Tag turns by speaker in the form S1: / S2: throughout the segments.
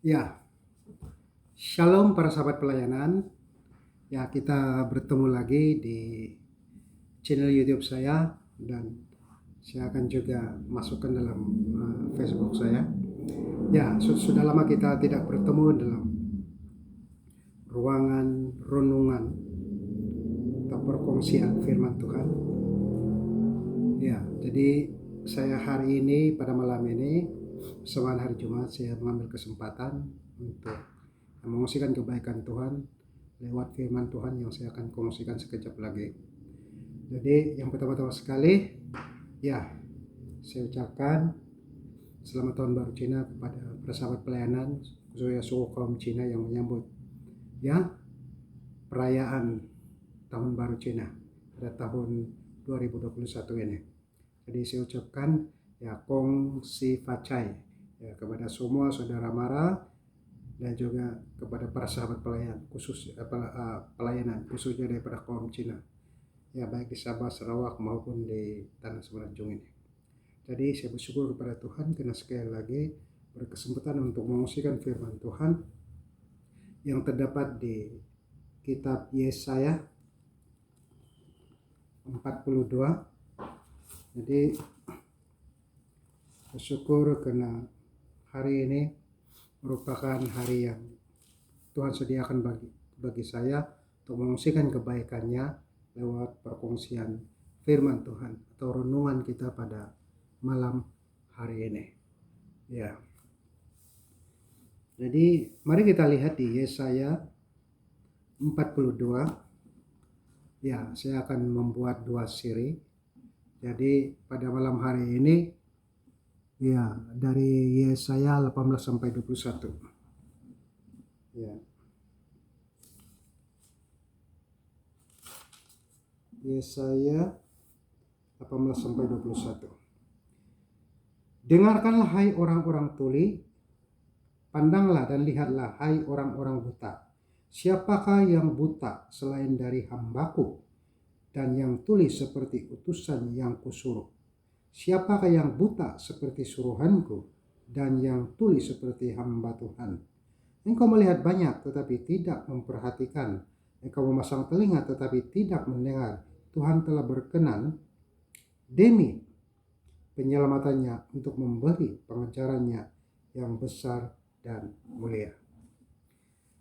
S1: Ya, Shalom para sahabat pelayanan. Ya, kita bertemu lagi di channel YouTube saya dan saya akan juga masukkan dalam Facebook saya. Ya, sudah lama kita tidak bertemu dalam ruangan renungan atau perkongsian firman Tuhan. Ya, jadi saya hari ini pada malam ini bersama hari Jumat saya mengambil kesempatan untuk mengungsikan kebaikan Tuhan lewat firman Tuhan yang saya akan kongsikan sekejap lagi. Jadi yang pertama-tama sekali, ya saya ucapkan selamat tahun baru Cina kepada para sahabat pelayanan, khususnya suku kaum Cina yang menyambut ya perayaan tahun baru Cina pada tahun 2021 ini. Jadi saya ucapkan ya Kong Si Facai ya kepada semua saudara mara dan juga kepada para sahabat pelayan pelayanan khususnya daripada kaum Cina ya, baik di Sabah, Sarawak maupun di tanah Semenanjung ini. Jadi saya bersyukur kepada Tuhan karena sekali lagi berkesempatan untuk mengungsikan firman Tuhan yang terdapat di kitab Yesaya 42. Jadi bersyukur karena hari ini merupakan hari yang Tuhan sediakan bagi saya untuk mengungsikan kebaikannya lewat perkongsian firman Tuhan atau renungan kita pada malam hari ini. Ya. Jadi mari kita lihat di Yesaya 42. Ya, saya akan membuat 2 seri. Jadi pada malam hari ini ya dari Yesaya 18 sampai 21. Ya. Yesaya 18 sampai 21. Dengarkanlah hai orang-orang tuli, pandanglah dan lihatlah hai orang-orang buta. Siapakah yang buta selain dari hambaku, dan yang tuli seperti utusan yang kusuruh? Siapakah yang buta seperti suruhanku, dan yang tuli seperti hamba Tuhan? Engkau melihat banyak tetapi tidak memperhatikan. Engkau memasang telinga tetapi tidak mendengar. Tuhan telah berkenan demi penyelamatannya untuk memberi pengejarannya yang besar dan mulia.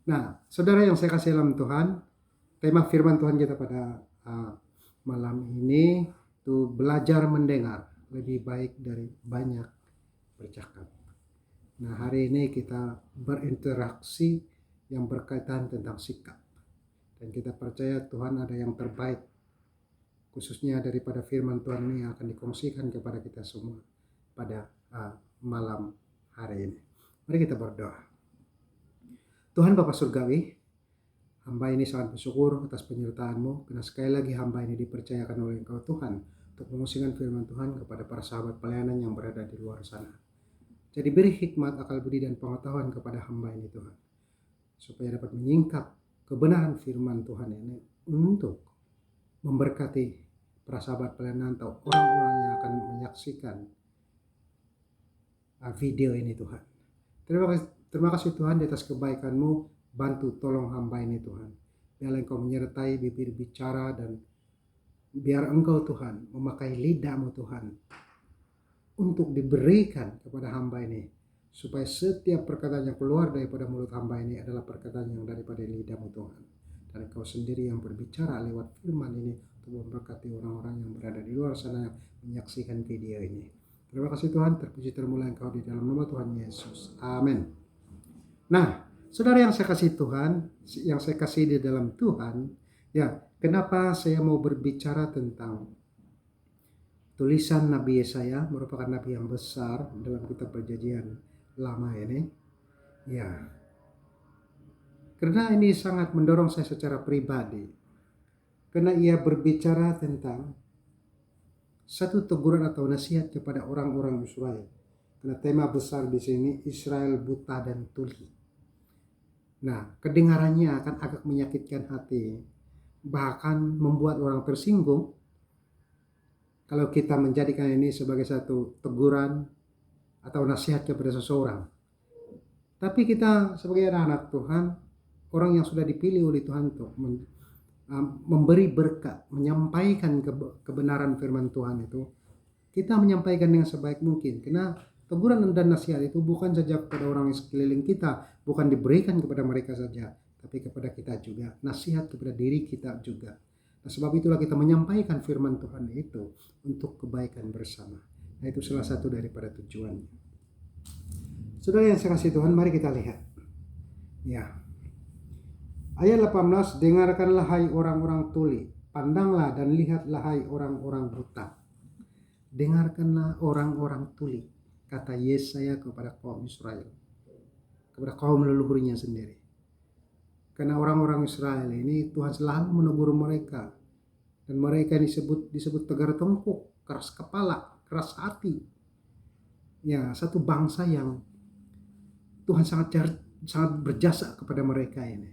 S1: Nah, saudara yang saya kasih dalam Tuhan, tema firman Tuhan kita pada malam ini itu belajar mendengar lebih baik dari banyak bercakap. Nah, hari ini kita berinteraksi yang berkaitan tentang sikap. Dan kita percaya Tuhan ada yang terbaik, khususnya daripada firman Tuhan ini yang akan dikongsikan kepada kita semua pada malam hari ini. Mari kita berdoa. Tuhan Bapa Surgawi, hamba ini sangat bersyukur atas penyertaan-Mu, karena sekali lagi hamba ini dipercayakan oleh Engkau Tuhan untuk mengungsikan firman Tuhan kepada para sahabat pelayanan yang berada di luar sana. Jadi beri hikmat, akal budi dan pengetahuan kepada hamba ini Tuhan, supaya dapat menyingkap kebenaran firman Tuhan ini untuk memberkati para sahabat pelayanan atau orang-orang yang akan menyaksikan video ini Tuhan. Terima kasih Tuhan di atas kebaikan-Mu. Bantu tolong hamba ini Tuhan. Biarlah Engkau menyertai bibir bicara dan biar Engkau Tuhan memakai lidah-Mu Tuhan untuk diberikan kepada hamba ini, supaya setiap perkataan yang keluar daripada mulut hamba ini adalah perkataan yang daripada lidah-Mu Tuhan. Dan Engkau sendiri yang berbicara lewat firman ini untuk memberkati orang-orang yang berada di luar sana yang menyaksikan video ini. Terima kasih Tuhan, terpuji termulia Engkau di dalam nama Tuhan Yesus. Amin. Nah, saudara yang saya kasih Tuhan, yang saya kasih di dalam Tuhan, ya, kenapa saya mau berbicara tentang tulisan Nabi Yesaya, merupakan nabi yang besar dalam kitab Perjanjian Lama ini. Ya, karena ini sangat mendorong saya secara pribadi, karena ia berbicara tentang satu teguran atau nasihat kepada orang-orang Israel. Karena tema besar di sini Israel buta dan tuli. Nah, kedengarannya akan agak menyakitkan hati, bahkan membuat orang tersinggung kalau kita menjadikan ini sebagai satu teguran atau nasihat kepada seseorang. Tapi kita sebagai anak-anak Tuhan, orang yang sudah dipilih oleh Tuhan untuk memberi berkat, menyampaikan kebenaran firman Tuhan itu, kita menyampaikan dengan sebaik mungkin. Karena teguran dan nasihat itu bukan saja kepada orang yang sekeliling kita, bukan diberikan kepada mereka saja, tapi kepada kita juga. Nasihat kepada diri kita juga. Nah, sebab itulah kita menyampaikan firman Tuhan itu untuk kebaikan bersama. Nah, itu salah satu daripada tujuannya. Saudara yang saya kasih Tuhan, mari kita lihat. Ya. Ayat 18, dengarkanlah hai orang-orang tuli, pandanglah dan lihatlah hai orang-orang buta. Dengarkanlah orang-orang tuli, kata Yesaya kepada kaum Israel, kepada kaum leluhurnya sendiri. Karena orang-orang Israel ini Tuhan selalu menegur mereka, dan mereka disebut tegar tengkuk, keras kepala, keras hati. Ya, satu bangsa yang Tuhan sangat berjasa kepada mereka ini.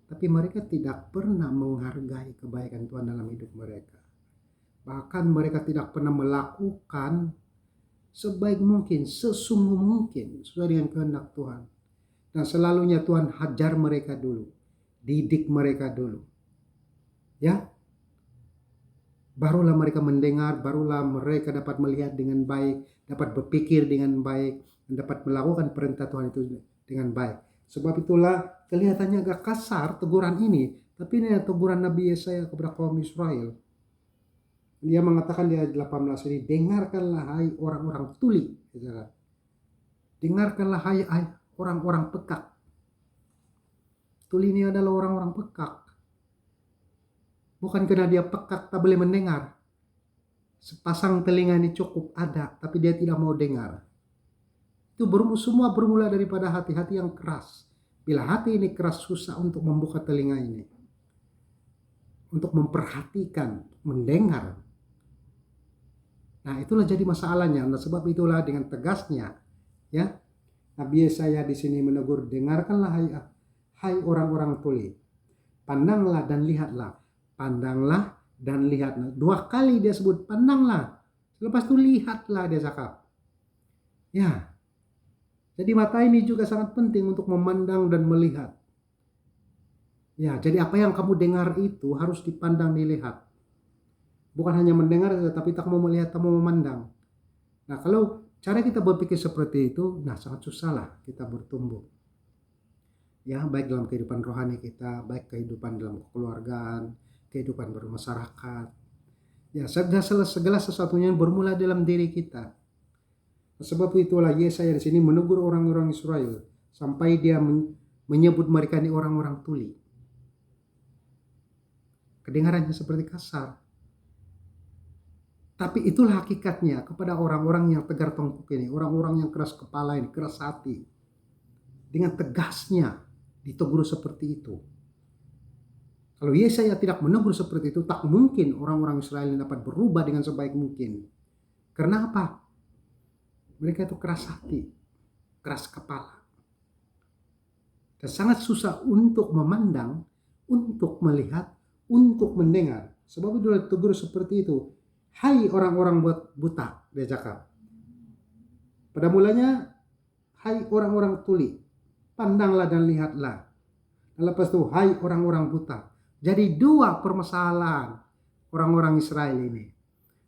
S1: Tapi mereka tidak pernah menghargai kebaikan Tuhan dalam hidup mereka. Bahkan mereka tidak pernah melakukan sebaik mungkin, sesungguh mungkin sesuai dengan kehendak Tuhan. Dan selalunya Tuhan hajar mereka dulu, didik mereka dulu. Ya, barulah mereka mendengar, barulah mereka dapat melihat dengan baik, dapat berpikir dengan baik, dan dapat melakukan perintah Tuhan itu dengan baik. Sebab itulah kelihatannya agak kasar teguran ini, tapi ini teguran Nabi Yesaya kepada kaum Israel. Dia mengatakan di ayat 18 ini, dengarkanlah hai orang-orang tuli. Dengarkanlah hai orang-orang pekak. Tuli ini adalah orang-orang pekak. Bukan karena dia pekak tak boleh mendengar. Sepasang telinga ini cukup ada, tapi dia tidak mau dengar. Itu semua bermula daripada hati-hati yang keras. Bila hati ini keras, susah untuk membuka telinga ini, untuk memperhatikan, mendengar. Nah, itulah jadi masalahnya. Nah, sebab itulah dengan tegasnya, ya, Nabi Yesaya di sini menegur, dengarkanlah hai orang-orang tuli, pandanglah dan lihatlah. Pandanglah dan lihatlah. 2 kali dia sebut pandanglah. Lepas itu lihatlah dia cakap. Ya. Jadi mata ini juga sangat penting untuk memandang dan melihat. Ya, jadi apa yang kamu dengar itu harus dipandang, dilihat. Bukan hanya mendengar saja, tapi tak mau melihat, tak mau memandang. Nah, kalau cara kita berpikir seperti itu, nah sangat susah lah kita bertumbuh. Ya, baik dalam kehidupan rohani kita, baik kehidupan dalam kekeluargaan, kehidupan bermasyarakat. Ya, segala sesuatunya bermula dalam diri kita. Sebab itulah Yesaya di sini menegur orang-orang Israel sampai dia menyebut mereka ini orang-orang tuli. Kedengarannya seperti kasar. Tapi itulah hakikatnya kepada orang-orang yang tegar tengkuk ini, orang-orang yang keras kepala ini, keras hati. Dengan tegasnya ditegur seperti itu. Kalau Yesaya tidak menegur seperti itu, tak mungkin orang-orang Israel dapat berubah dengan sebaik mungkin. Karena apa? Mereka itu keras hati, keras kepala. Dan sangat susah untuk memandang, untuk melihat, untuk mendengar. Sebab itu ditegur seperti itu. Hai orang-orang buta, dia cakap. Pada mulanya, hai orang-orang tuli, pandanglah dan lihatlah. Dan lepas itu, hai orang-orang buta. Jadi 2 permasalahan orang-orang Israel ini.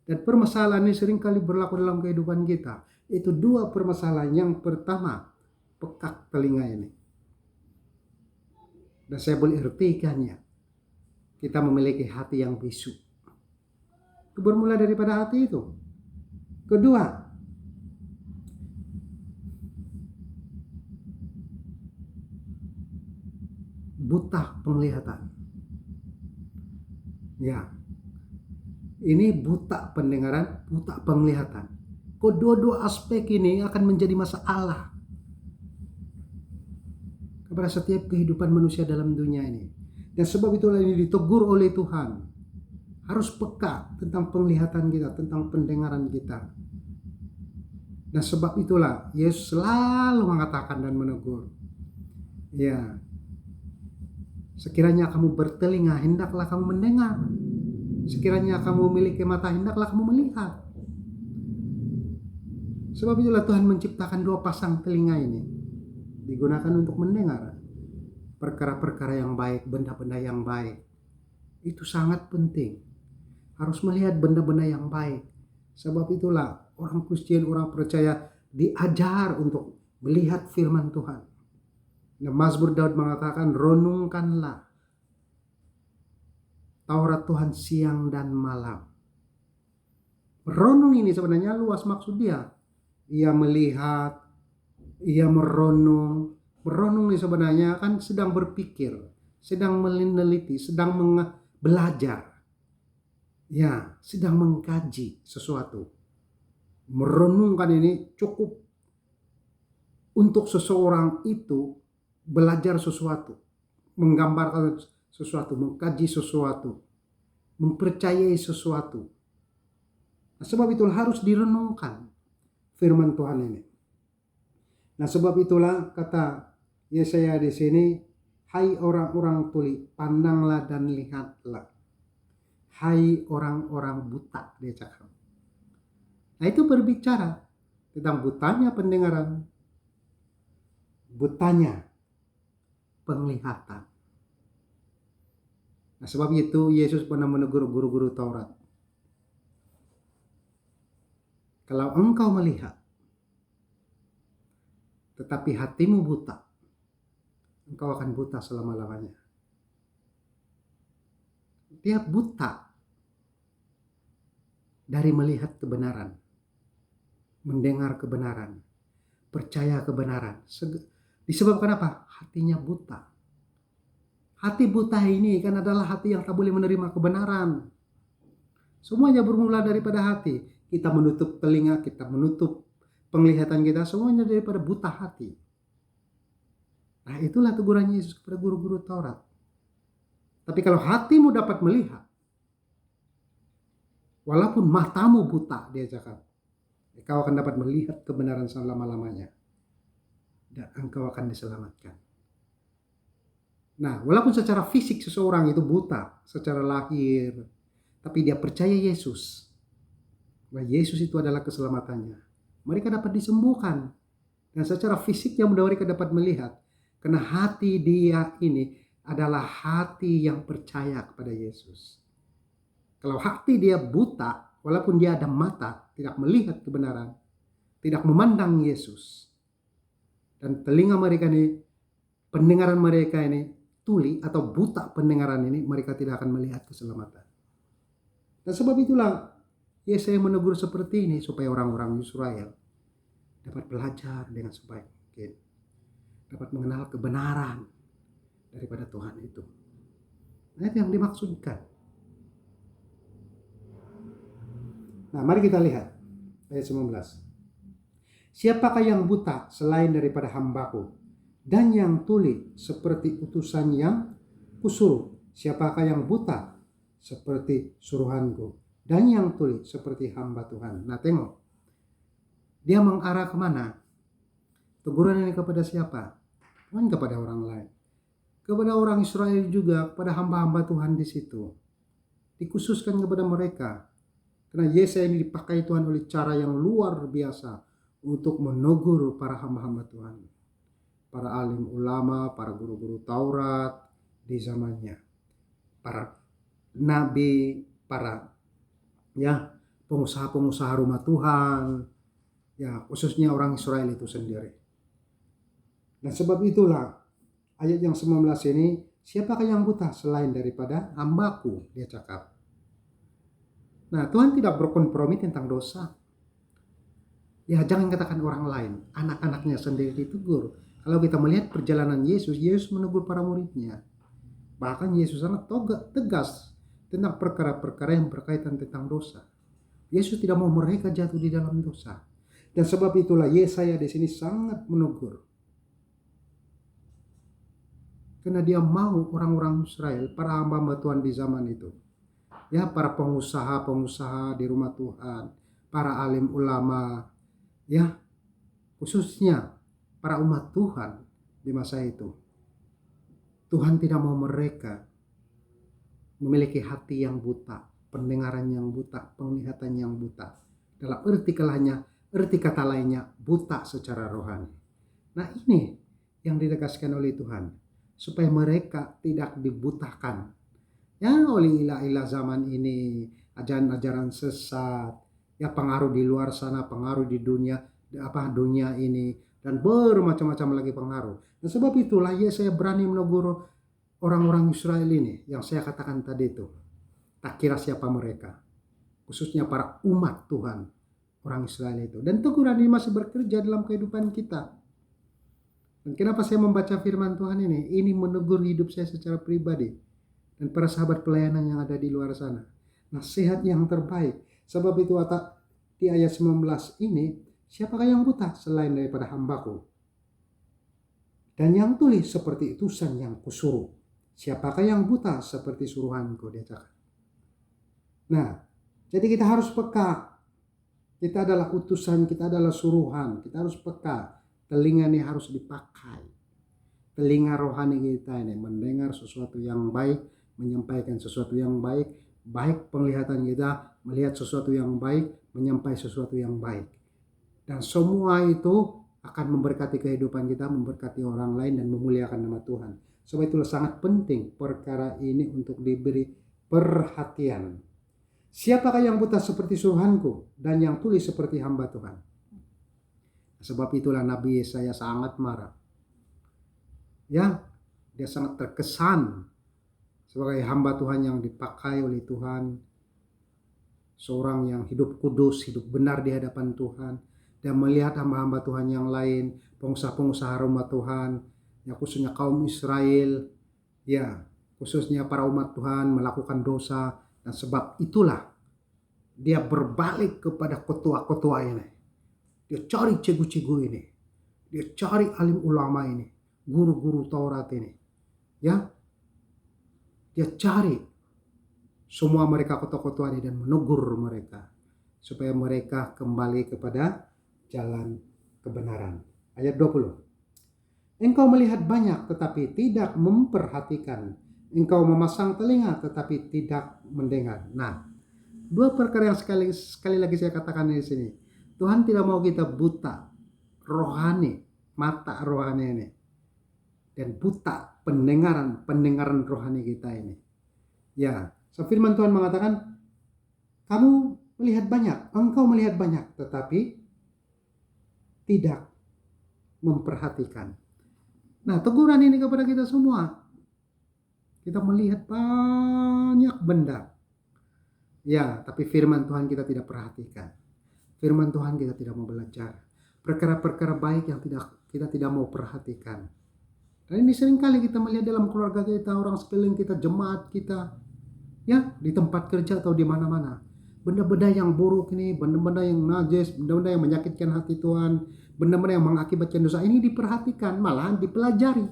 S1: Dan permasalahan ini seringkali berlaku dalam kehidupan kita. Itu 2 permasalahan. Yang pertama, pekak telinga ini. Dan saya boleh artikannya, kita memiliki hati yang bisu. Itu bermula daripada hati itu. Kedua, buta penglihatan. Ya, ini buta pendengaran, buta penglihatan. Kedua-dua aspek ini akan menjadi masalah kepada setiap kehidupan manusia dalam dunia ini. Dan sebab itulah ini ditegur oleh Tuhan. Harus peka tentang penglihatan kita, tentang pendengaran kita. Dan sebab itulah Yesus selalu mengatakan dan menegur. Ya, sekiranya kamu bertelinga, hendaklah kamu mendengar. Sekiranya kamu memiliki mata, hendaklah kamu melihat. Sebab itulah Tuhan menciptakan 2 pasang telinga ini. digunakan untuk mendengar perkara-perkara yang baik, benda-benda yang baik. Itu sangat penting. Harus melihat benda-benda yang baik. Sebab itulah orang Kristen, orang percaya diajar untuk melihat firman Tuhan. Nah, Mazmur Daud mengatakan, renungkanlah Taurat Tuhan siang dan malam. Merenung ini sebenarnya luas maksud dia. Ia melihat, ia merenung. Merenung ini sebenarnya kan sedang berpikir, sedang meneliti, sedang belajar. Ya, sedang mengkaji sesuatu. Merenungkan ini cukup untuk seseorang itu belajar sesuatu, menggambarkan sesuatu, mengkaji sesuatu, mempercayai sesuatu. Nah, sebab itulah harus direnungkan firman Tuhan ini. Nah, sebab itulah kata Yesaya di sini, hai orang-orang tuli, pandanglah dan lihatlah. Hai orang-orang buta, dia cakap. Nah, itu berbicara tentang butanya pendengaran, butanya penglihatan. Nah, sebab itu Yesus pernah menegur guru-guru Taurat. Kalau engkau melihat, tetapi hatimu buta, engkau akan buta selama-lamanya. Dia buta dari melihat kebenaran, mendengar kebenaran, percaya kebenaran. Disebabkan apa? Hatinya buta. Hati buta ini kan adalah hati yang tak boleh menerima kebenaran. Semuanya bermula daripada hati. Kita menutup telinga, kita menutup penglihatan kita, semuanya daripada buta hati. Nah, itulah teguran Yesus kepada guru-guru Taurat. Tapi kalau hatimu dapat melihat, walaupun matamu buta, dia cakap, engkau akan dapat melihat kebenaran selama-lamanya. Dan engkau akan diselamatkan. Nah, walaupun secara fisik seseorang itu buta, secara lahir, tapi dia percaya Yesus, bahwa Yesus itu adalah keselamatannya, mereka dapat disembuhkan. Dan secara fisiknya mereka dapat melihat, karena hati dia ini adalah hati yang percaya kepada Yesus. Kalau hati dia buta, walaupun dia ada mata, tidak melihat kebenaran, tidak memandang Yesus, dan telinga mereka ini, pendengaran mereka ini tuli atau buta pendengaran ini, mereka tidak akan melihat keselamatan. Dan sebab itulah Yesaya menegur seperti ini supaya orang-orang Israel dapat belajar dengan sebaik mungkin, dapat mengenal kebenaran daripada Tuhan itu. Nah, itu yang dimaksudkan. Nah, mari kita lihat ayat 19. Siapakah yang buta selain daripada hambaku, dan yang tuli seperti utusan yang kusuruh? Siapakah yang buta seperti suruhanku, dan yang tuli seperti hamba Tuhan? Nah, tengok, dia mengarah kemana? Teguran ini kepada siapa? Bukan kepada orang lain, kepada orang Israel juga, kepada hamba-hamba Tuhan di situ. Dikhususkan kepada mereka, karena Yesaya ini dipakai Tuhan oleh cara yang luar biasa untuk menegur para hamba-hamba Tuhan, para alim ulama, para guru-guru Taurat di zamannya, para nabi, para pengusaha-pengusaha rumah Tuhan, khususnya orang Israel itu sendiri. Dan sebab itulah ayat yang 19 ini, siapakah yang buta selain daripada hambaku, dia cakap. Nah, Tuhan tidak berkompromi tentang dosa. Ya, jangan katakan orang lain, anak-anaknya sendiri ditegur. Kalau kita melihat perjalanan Yesus, Yesus menegur para muridnya. Bahkan Yesus sangat tegas tentang perkara-perkara yang berkaitan tentang dosa. Yesus tidak mau mereka jatuh di dalam dosa. Dan sebab itulah Yesaya di sini sangat menegur. Karena dia mau orang-orang Israel, para hamba-hamba Tuhan di zaman itu, para pengusaha-pengusaha di rumah Tuhan, para alim ulama, khususnya para umat Tuhan di masa itu, Tuhan tidak mau mereka memiliki hati yang buta, pendengaran yang buta, penglihatan yang buta. Dalam arti kata lainnya, buta secara rohani. Nah, ini yang ditegaskan oleh Tuhan, supaya mereka tidak dibutakan ya oleh ilah-ilah zaman ini, ajaran-ajaran sesat, ya pengaruh di luar sana, pengaruh di dunia ini, dan bermacam-macam lagi pengaruh. Dan sebab itulah ya saya berani menegur orang-orang Israel ini yang saya katakan tadi itu. Tak kira siapa mereka, khususnya para umat Tuhan, orang Israel itu. Dan teguran ini masih bekerja dalam kehidupan kita. Dan kenapa saya membaca firman Tuhan ini? Ini menegur hidup saya secara pribadi dan para sahabat pelayanan yang ada di luar sana. Nasihat yang terbaik. Sebab itu di ayat 19 ini, siapakah yang buta selain daripada hambaku? Dan yang tuli seperti utusan yang kusuruh. Siapakah yang buta seperti suruhanku, dia cakap. Nah, jadi kita harus peka. Kita adalah utusan, kita adalah suruhan. Kita harus peka. Telinga ini harus dipakai. Telinga rohani kita ini mendengar sesuatu yang baik, menyampaikan sesuatu yang baik, baik penglihatan kita melihat sesuatu yang baik, menyampaikan sesuatu yang baik. Dan semua itu akan memberkati kehidupan kita, memberkati orang lain, dan memuliakan nama Tuhan. Sebab itulah sangat penting perkara ini untuk diberi perhatian. Siapakah yang buta seperti suruhanku dan yang tuli seperti hamba Tuhan? Sebab itulah Nabi Yesaya sangat marah. Ya, dia sangat terkesan sebagai hamba Tuhan yang dipakai oleh Tuhan. Seorang yang hidup kudus, hidup benar di hadapan Tuhan. Dan melihat hamba-hamba Tuhan yang lain, pengusaha-pengusaha rumah Tuhan, ya khususnya kaum Israel, ya khususnya para umat Tuhan melakukan dosa. Dan sebab itulah dia berbalik kepada ketua-ketua ini. Dia cari cegu-cegu ini. Dia cari alim ulama ini. Guru-guru Taurat ini. Ya. Dia cari semua mereka ketua-ketua ini dan menegur mereka. Supaya mereka kembali kepada jalan kebenaran. Ayat 20. Engkau melihat banyak tetapi tidak memperhatikan. Engkau memasang telinga tetapi tidak mendengar. Nah, dua perkara yang sekali lagi saya katakan di sini. Tuhan tidak mau kita buta rohani, mata rohani ini. Dan buta pendengaran rohani kita ini. Ya, firman Tuhan mengatakan, kamu melihat banyak, engkau melihat banyak, tetapi tidak memperhatikan. Nah, teguran ini kepada kita semua. Kita melihat banyak benda. Ya, tapi firman Tuhan kita tidak perhatikan. Firman Tuhan kita tidak mau belajar. Perkara-perkara baik yang kita tidak mau perhatikan. Dan ini seringkali kita melihat dalam keluarga kita, orang sekeliling kita, jemaat kita. Ya, di tempat kerja atau di mana-mana. Benda-benda yang buruk ini, benda-benda yang najis, benda-benda yang menyakitkan hati Tuhan, benda-benda yang mengakibatkan dosa ini diperhatikan, malahan dipelajari.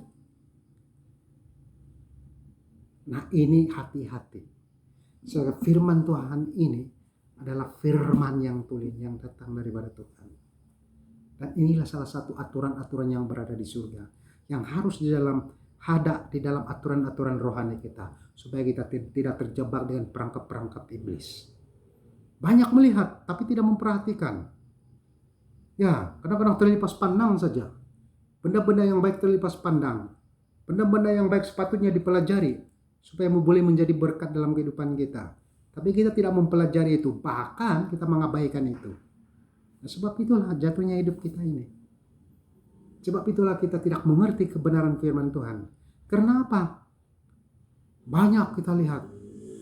S1: Nah, ini hati-hati. Sebab firman Tuhan ini adalah firman yang tuli, yang datang daripada Tuhan. Dan inilah salah satu aturan-aturan yang berada di surga, yang harus di dalam aturan-aturan rohani kita, supaya kita tidak terjebak dengan perangkap-perangkap iblis. Banyak melihat, tapi tidak memperhatikan. Ya, kadang-kadang terlepas pandang saja. Benda-benda yang baik terlepas pandang. Benda-benda yang baik sepatutnya dipelajari, supaya boleh menjadi berkat dalam kehidupan kita. Tapi kita tidak mempelajari itu, bahkan kita mengabaikan itu. Nah, sebab itulah jatuhnya hidup kita ini. Sebab itulah kita tidak mengerti kebenaran firman Tuhan. Karena apa? Banyak kita lihat,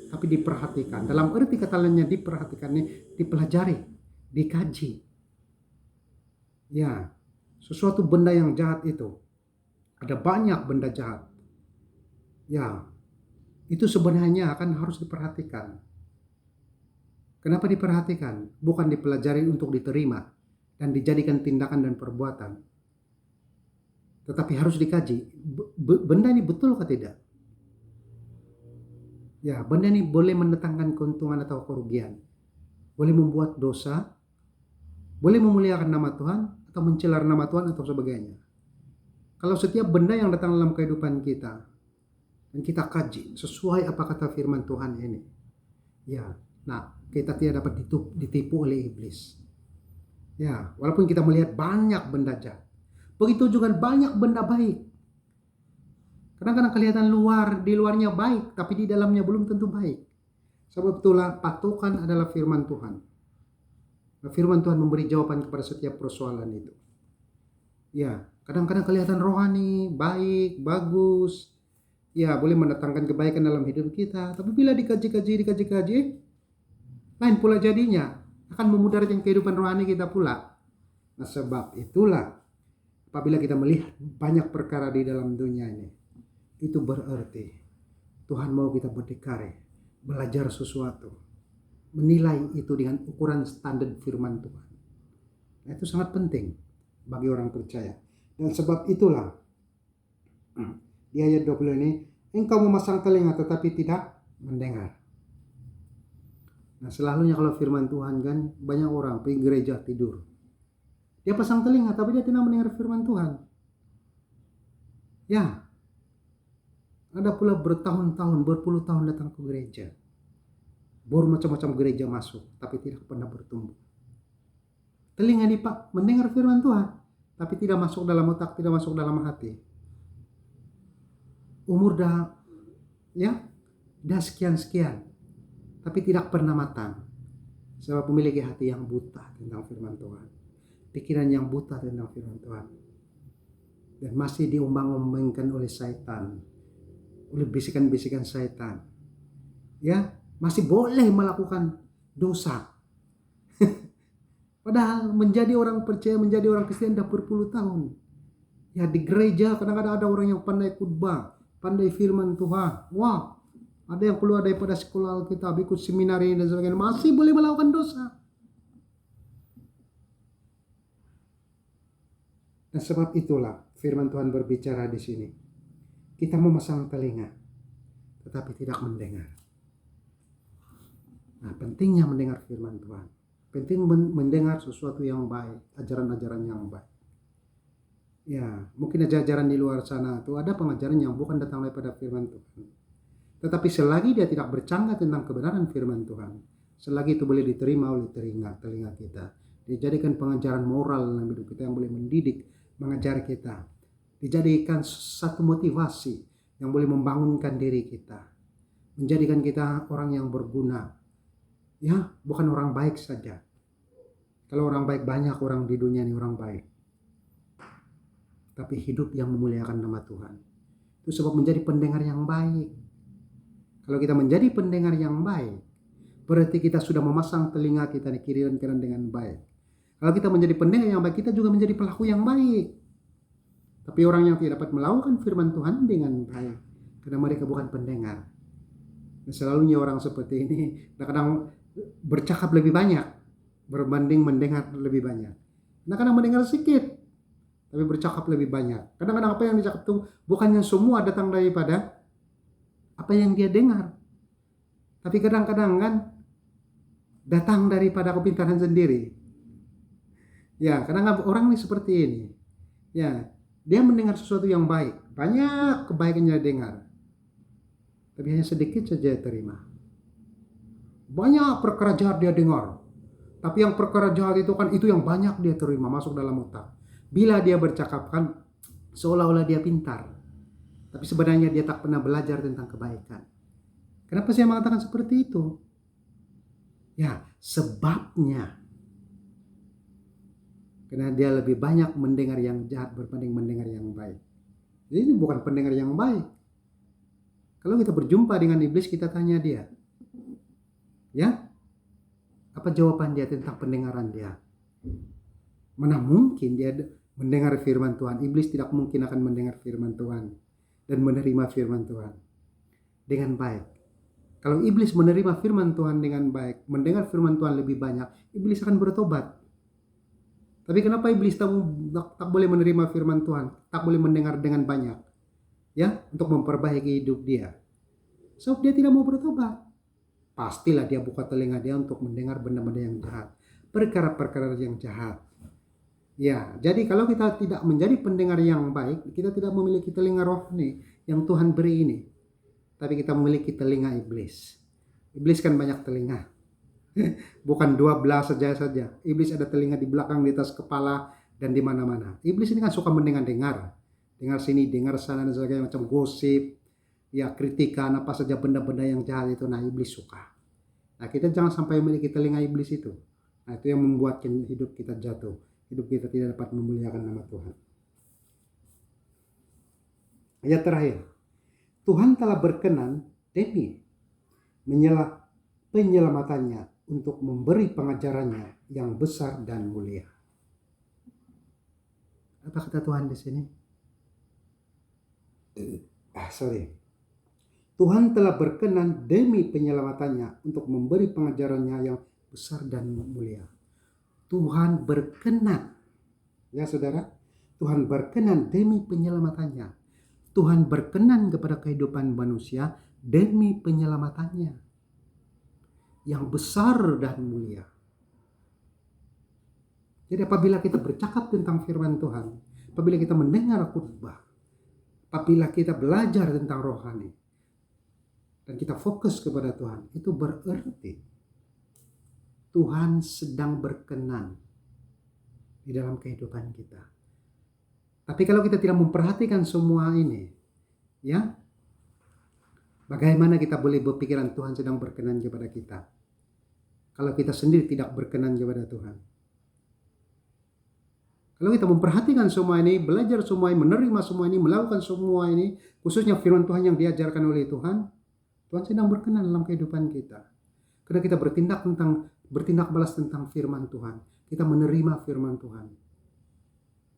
S1: tapi diperhatikan. Dalam arti kata lainnya diperhatikan ini, dipelajari, dikaji. Ya, sesuatu benda yang jahat itu. Ada banyak benda jahat. Ya, itu sebenarnya akan harus diperhatikan. Kenapa diperhatikan? Bukan dipelajari untuk diterima dan dijadikan tindakan dan perbuatan. Tetapi harus dikaji. Benda ini betul atau tidak? Ya, benda ini boleh mendatangkan keuntungan atau kerugian. Boleh membuat dosa. Boleh memuliakan nama Tuhan atau mencela nama Tuhan atau sebagainya. Kalau setiap benda yang datang dalam kehidupan kita dan kita kaji sesuai apa kata firman Tuhan ini. Ya, nah, kita tidak dapat ditipu oleh iblis. Ya, walaupun kita melihat banyak benda jahat, Begitu juga banyak benda baik. Kadang-kadang kelihatan di luarnya baik, tapi di dalamnya belum tentu baik. Sebab itulah patokan adalah firman Tuhan. Firman Tuhan memberi jawaban kepada setiap persoalan itu. Ya, kadang-kadang kelihatan rohani, baik, bagus. Ya, boleh mendatangkan kebaikan dalam hidup kita. Tapi bila dikaji, lain pula jadinya. Akan memudaratkan kehidupan rohani kita pula. Nah, sebab itulah apabila kita melihat banyak perkara di dalam dunia ini, itu berarti Tuhan mau kita berdikari, belajar sesuatu, menilai itu dengan ukuran standar firman Tuhan. Nah, itu sangat penting bagi orang percaya. Dan sebab itulah di ayat 20 ini, engkau memasang telinga tetapi tidak mendengar. Nah, selalunya kalau firman Tuhan kan, banyak orang pergi gereja tidur. Dia pasang telinga tapi dia tidak mendengar firman Tuhan. Ya, ada pula bertahun-tahun, berpuluh tahun datang ke gereja. Baru macam-macam gereja masuk, tapi tidak pernah bertumbuh. Telinga Pak mendengar firman Tuhan, tapi tidak masuk dalam otak, tidak masuk dalam hati. Umur dah sekian-sekian, tapi tidak pernah matang. Sebab memiliki hati yang buta tentang firman Tuhan. Pikiran yang buta tentang firman Tuhan. Dan masih diombang-ombangkan oleh syaitan. Oleh bisikan-bisikan syaitan. Ya, masih boleh melakukan dosa. Padahal menjadi orang percaya, menjadi orang Kristen dah berpuluh tahun. Ya, di gereja kadang-kadang ada orang yang pandai khotbah, pandai firman Tuhan. Wah, ada yang keluar daripada sekolah Alkitab, ikut seminari dan sebagainya, masih boleh melakukan dosa. Dan sebab itulah firman Tuhan berbicara di sini. Kita memasang telinga, tetapi tidak mendengar. Nah, pentingnya mendengar firman Tuhan. Penting mendengar sesuatu yang baik, ajaran-ajaran yang baik. Ya, mungkin ajaran di luar sana itu ada pengajaran yang bukan datang daripada firman Tuhan. Tetapi selagi dia tidak bercanggah tentang kebenaran firman Tuhan, selagi itu boleh diterima oleh telinga kita, dijadikan pengajaran moral dalam hidup kita yang boleh mendidik, mengajar kita, dijadikan satu motivasi yang boleh membangunkan diri kita, menjadikan kita orang yang berguna. Ya, bukan orang baik saja. Kalau orang baik banyak orang di dunia ini orang baik. Tapi hidup yang memuliakan nama Tuhan. Itu sebab menjadi pendengar yang baik. Kalau kita menjadi pendengar yang baik, berarti kita sudah memasang telinga kita di kiri dan kanan dengan baik. Kalau kita menjadi pendengar yang baik, kita juga menjadi pelaku yang baik. Tapi orang yang tidak dapat melakukan firman Tuhan dengan baik, karena mereka bukan pendengar. Dan selalunya orang seperti ini kadang-kadang bercakap lebih banyak berbanding mendengar lebih banyak. Kadang-kadang mendengar sedikit, tapi bercakap lebih banyak. Kadang-kadang apa yang dicakap itu bukannya semua datang daripada apa yang dia dengar. Tapi kadang-kadang kan datang daripada kepintaran sendiri. Ya, kadang-kadang orang ini seperti ini. Ya, dia mendengar sesuatu yang baik. Banyak kebaikannya dengar. Tapi hanya sedikit saja dia terima. Banyak perkara jahat dia dengar. Tapi yang perkara jahat itu kan itu yang banyak dia terima masuk dalam otak. Bila dia bercakap kan seolah-olah dia pintar. Tapi sebenarnya dia tak pernah belajar tentang kebaikan. Kenapa saya mengatakan seperti itu? Ya, sebabnya karena dia lebih banyak mendengar yang jahat berbanding mendengar yang baik. Jadi ini bukan pendengar yang baik. Kalau kita berjumpa dengan iblis, kita tanya dia. Ya? Apa jawaban dia tentang pendengaran dia? Mana mungkin dia mendengar firman Tuhan? Iblis tidak mungkin akan mendengar firman Tuhan dan menerima firman Tuhan dengan baik. Kalau iblis menerima firman Tuhan dengan baik, mendengar firman Tuhan lebih banyak, iblis akan bertobat. Tapi kenapa iblis tak boleh menerima firman Tuhan, tak boleh mendengar dengan banyak? Ya, untuk memperbaiki hidup dia. Sebab dia tidak mau bertobat. Pastilah dia buka telinga dia untuk mendengar benda-benda yang jahat, perkara-perkara yang jahat. Ya, jadi kalau kita tidak menjadi pendengar yang baik, kita tidak memiliki telinga rohani yang Tuhan beri ini. Tapi kita memiliki telinga iblis. Iblis kan banyak telinga. Bukan 12 saja. Iblis ada telinga di belakang, di atas kepala, dan di mana-mana. Iblis ini kan suka mendengar-dengar, dengar sini, dengar sana, dan sebagainya, macam gosip, ya kritikan, apa saja benda-benda yang jahat itu. Nah, iblis suka. Nah, kita jangan sampai memiliki telinga iblis itu. Nah, itu yang membuat hidup kita jatuh. Hidup kita tidak dapat memuliakan nama Tuhan. Ayat terakhir. Tuhan telah berkenan demi penyelamatannya untuk memberi pengajarannya yang besar dan mulia. Apa kata Tuhan di sini? Tuhan telah berkenan demi penyelamatannya untuk memberi pengajarannya yang besar dan mulia. Tuhan berkenan. Ya saudara, Tuhan berkenan demi penyelamatannya. Tuhan berkenan kepada kehidupan manusia demi penyelamatannya yang besar dan mulia. Jadi apabila kita bercakap tentang firman Tuhan, apabila kita mendengar khotbah, apabila kita belajar tentang rohani, dan kita fokus kepada Tuhan, itu berarti Tuhan sedang berkenan di dalam kehidupan kita. Tapi kalau kita tidak memperhatikan semua ini, ya, bagaimana kita boleh berpikiran Tuhan sedang berkenan kepada kita? Kalau kita sendiri tidak berkenan kepada Tuhan. Kalau kita memperhatikan semua ini, belajar semua ini, menerima semua ini, melakukan semua ini, khususnya firman Tuhan yang diajarkan oleh Tuhan, Tuhan sedang berkenan dalam kehidupan kita. Karena kita bertindak balas tentang firman Tuhan. Kita menerima firman Tuhan.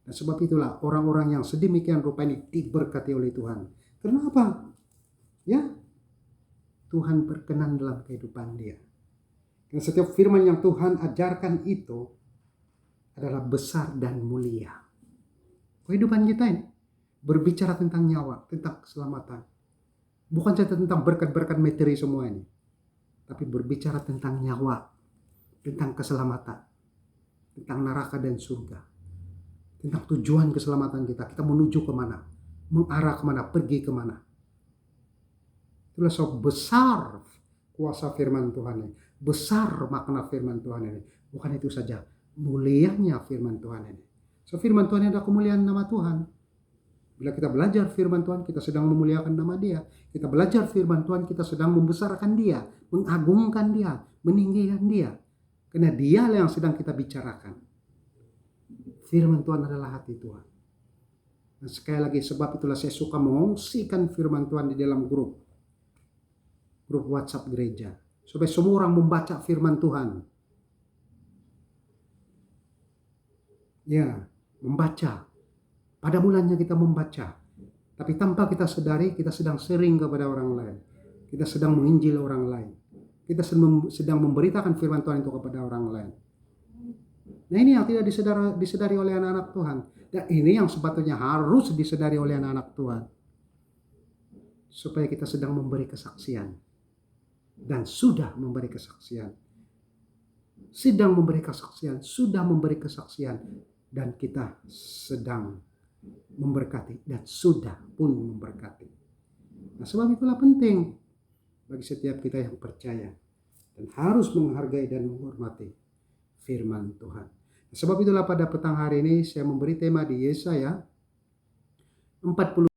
S1: Dan sebab itulah orang-orang yang sedemikian rupa ini diberkati oleh Tuhan. Kenapa? Ya, Tuhan berkenan dalam kehidupan dia. Dan setiap firman yang Tuhan ajarkan itu adalah besar dan mulia. Kehidupan kita ini berbicara tentang nyawa, tentang keselamatan. Bukan saja tentang berkat-berkat materi semua ini, tapi berbicara tentang nyawa, tentang keselamatan, tentang neraka dan surga, tentang tujuan keselamatan kita. Kita menuju kemana, mengarah kemana, pergi kemana. Itulah sebab besar kuasa firman Tuhan ini, besar makna firman Tuhan ini. Bukan itu saja, mulianya firman Tuhan ini. So firman Tuhan ini adalah kemuliaan nama Tuhan. Bila kita belajar firman Tuhan, kita sedang memuliakan nama Dia. Kita belajar firman Tuhan, kita sedang membesarkan Dia, mengagungkan Dia, meninggikan Dia. Karena Dialah yang sedang kita bicarakan. Firman Tuhan adalah hati Tuhan. Dan sekali lagi, sebab itulah saya suka mengungsikan firman Tuhan di dalam grup WhatsApp gereja. Supaya semua orang membaca firman Tuhan. Ya, membaca. Pada mulanya kita membaca, tapi tanpa kita sadari kita sedang sharing kepada orang lain. Kita sedang menginjil orang lain. Kita sedang memberitakan firman Tuhan itu kepada orang lain. Nah ini yang tidak disadari oleh anak-anak Tuhan. Dan ini yang sepatutnya harus disadari oleh anak-anak Tuhan. Supaya kita sedang memberi kesaksian. Dan sudah memberi kesaksian. Sedang memberi kesaksian, sudah memberi kesaksian. Dan kita sedang memberkati dan sudah pun memberkati. Nah sebab itulah penting bagi setiap kita yang percaya dan harus menghargai dan menghormati firman Tuhan. Nah, sebab itulah pada petang hari ini saya memberi tema di Yesaya 40